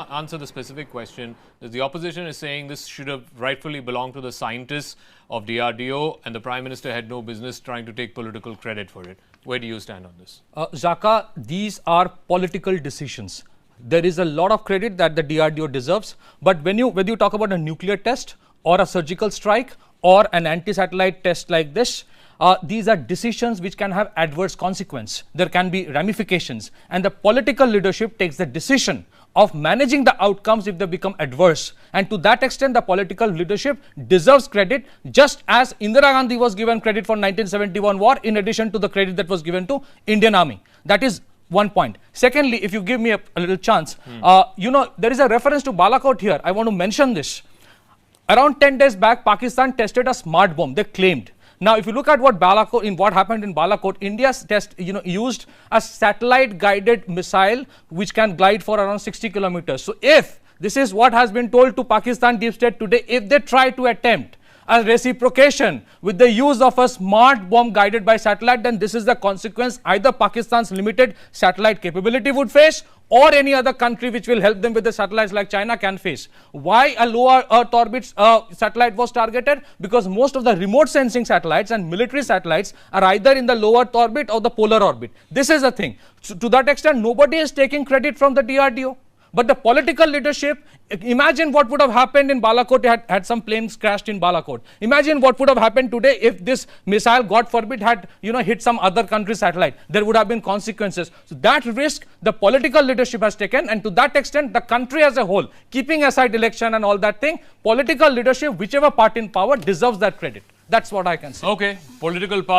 answer the specific question. The opposition is saying this should have rightfully belonged to the scientists of DRDO, and the Prime Minister had no business trying to take political credit for it. Where do you stand on this? Zaka, these are political decisions. There is a lot of credit that the DRDO deserves, but whether you talk about a nuclear test or a surgical strike or an anti-satellite test like this, these are decisions which can have adverse consequence. There can be ramifications, and the political leadership takes the decision of managing the outcomes if they become adverse. And to that extent, the political leadership deserves credit, just as Indira Gandhi was given credit for 1971 war, in addition to the credit that was given to Indian Army. That is one point. Secondly, if you give me a little chance, there is a reference to Balakot here. I want to mention this. Around 10 days back, Pakistan tested a smart bomb, they claimed. Now, if you look at what happened in Balakot, India's test, used a satellite-guided missile which can glide for around 60 kilometers. So, if this is what has been told to Pakistan deep state today, if they try to attempt a reciprocation with the use of a smart bomb guided by satellite, then this is the consequence either Pakistan's limited satellite capability would face, or any other country which will help them with the satellites like China can face. Why a lower Earth orbit satellite was targeted? Because most of the remote sensing satellites and military satellites are either in the low Earth orbit or the polar orbit. This is a thing. So, to that extent, nobody is taking credit from the DRDO. But the political leadership, imagine what would have happened in Balakot had some planes crashed in Balakot. Imagine what would have happened today if this missile, God forbid, had hit some other country's satellite. There would have been consequences. So that risk the political leadership has taken, and to that extent, the country as a whole, keeping aside election and all that thing, political leadership, whichever party in power, deserves that credit. That's what I can say. Okay, political power.